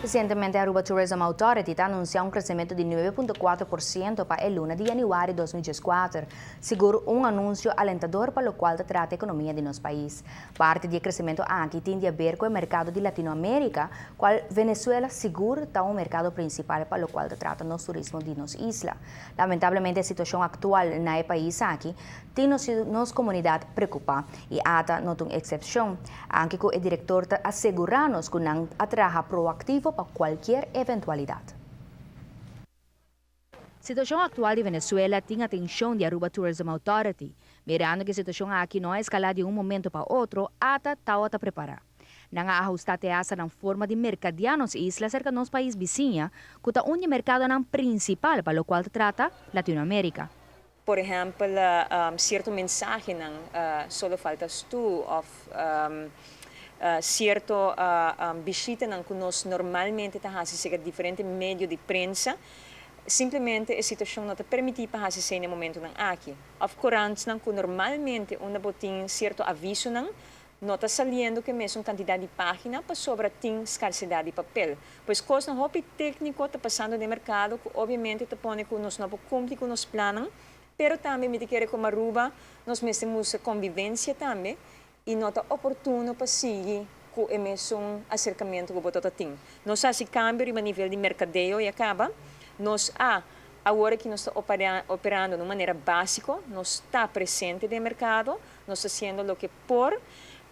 Recientemente, Aruba Tourism Authority anunció un crecimiento de 9,4% para el lunes de januario de 2024, seguro un anuncio alentador para lo cual trata la economía de nuestro país. Parte del crecimiento aquí tiene a ver con el mercado de Latinoamérica, cual Venezuela seguro está un mercado principal para lo cual trata el turismo de nuestra isla. Lamentablemente, la situación actual en el país aquí tiene nuestra comunidad preocupada y ata no una excepción, aunque el director asegurarnos que no atraja proactivo para cualquier eventualidad. La situación actual de Venezuela tiene atención de Aruba Tourism Authority, mirando que la situación aquí no escala de un momento para otro, hasta está preparada. Não há ajustate essa na forma de mercadear islas cerca de nosso país vizinha, que é um mercado principal para o qual trata Latinoamérica. Por ejemplo, cierto mensaje solo faltas tú, of cierto visita que nos normalmente hacemos diferentes medios de prensa, simplesmente a situação não te permite para fazer no momento aqui. Of course, que normalmente uma botin certo aviso não está saliendo que mesmo quantidade de página para sobra tem escassidade de papel. Pois coisa não hobby técnico está passando no mercado, que obviamente te põe que nós não cumprimos com os planos, pero também me quer como Aruba, nós temos convivência também e não está oportuno para seguir com o mesmo acercamento que o botão tem. Nós fazemos câmbio a nível de mercadeio e acaba. Nós agora que nós estamos operando de maneira básica, nós está presente no mercado, nós está fazendo o que por,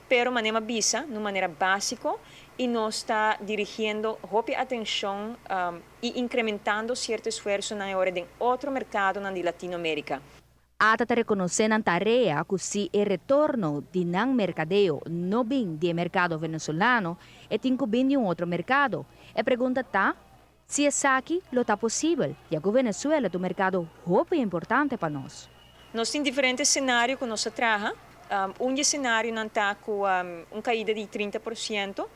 pero de maneira bisa, de maneira básica, e nós está dirigindo a atenção e incrementando certo esforço na hora de outro mercado na Latinoamérica. Ata te reconhecer na tarefa que se o retorno de não mercadeo não vem do mercado venezuelano, é tem que vir de outro mercado. A pergunta está, se é aqui, lo está possível, já que Venezuela é um mercado muito importante para nós. Nós temos diferentes cenários que nós trabalhamos. Cenário não está com uma caída de 30%.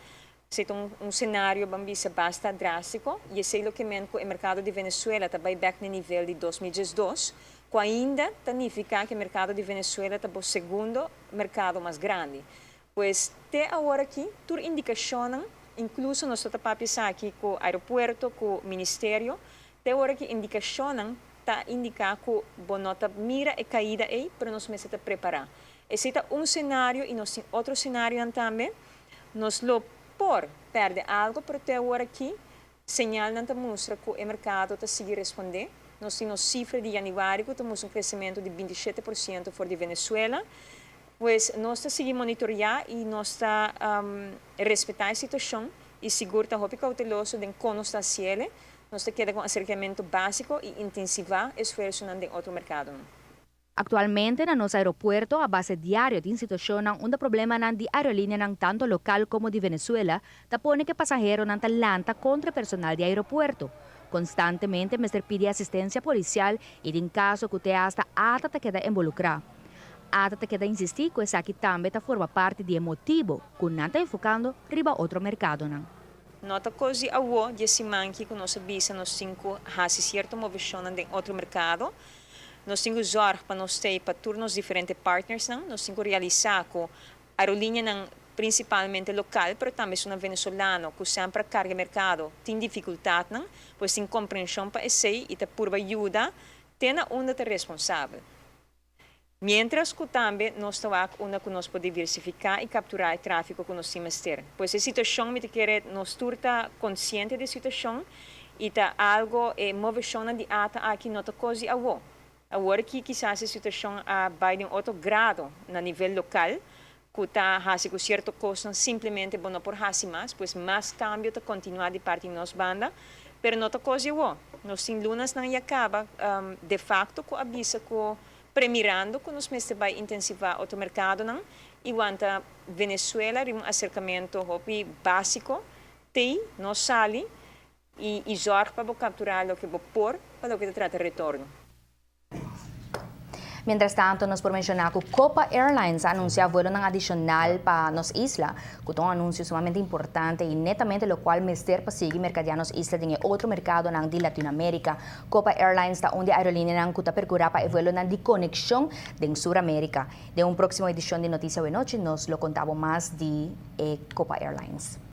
É um cenário bastante drástico. E é o que o mercado de Venezuela está back no nível de 2012, que ainda significa que o mercado de Venezuela está o segundo mercado mais grande. Pois, até agora aqui, por indicação, incluso nós estamos aqui com o aeroporto, com o ministério, até agora que indicação está indicando que a nota mira a caída aí, para nós estamos preparados. Existe cenário e nós temos outro cenário também. Nós lo por perder algo, pero até agora aqui, sinal não mostra que o mercado está seguindo responder. Nós temos cifra de januário, que temos crescimento de 27% fora de Venezuela. Pois nós estamos seguindo monitorar e nós estamos respeitar a situação e seguro está cauteloso de como está cielo. Nós estamos quedando com acercamento básico e intensivar o esforço em outro mercado. Actualmente, en nuestro aeropuerto, a base diario de situación, un problema de aerolínea tanto local como de Venezuela, te pone que pasajeros talanta contra personal de aeropuerto. Constantemente, me pide asistencia policial y en caso que usted hasta te queda involucrado. Hasta te queda insistir que esa aquí también forma parte del motivo que no está enfocando riba otro mercado. Nota coisa a de semana que nós visa nos 5 hace cierta movimentação em outro mercado. Nós temos usar para nós ter para turnos diferentes partners, nós temos realizar com aerolínea principalmente local, mas também uma venezuelano que sempre carga mercado tem dificuldade, pois tem compreensão para isso e te por ajuda, tem uma te responsável. Mientras que também nós temos uma que nós podemos diversificar e capturar o tráfego que nós temos ter. Pois a situação me quer nós turta consciente da situação e tá algo movição de ata aqui nota coisa a agora que quizás a situação vai de outro grado no nível local, que está fazendo certo custo simplesmente não por fazer mais, pois mais câmbio está continuar de parte de nossa banda, mas não está coisa igual. Nós temos lunas não acaba, de facto, que avisa que premirando que nós vai intensivar outro mercado, e quanto Venezuela um acercamento básico, tem, nós sali e jorge para capturar o que vou pôr para o que trata de retorno. Mientras tanto, nos por mencionar que Copa Airlines anuncia vuelo adicional para nos isla, que es un anuncio sumamente importante y netamente lo cual mester para seguir mercadeanos isla en otro mercado de Latinoamérica. Copa Airlines está una aerolínea que está percurriendo para el vuelo de conexión de Sudamérica. De una próxima edición de Noticias de Noche nos lo contamos más de Copa Airlines.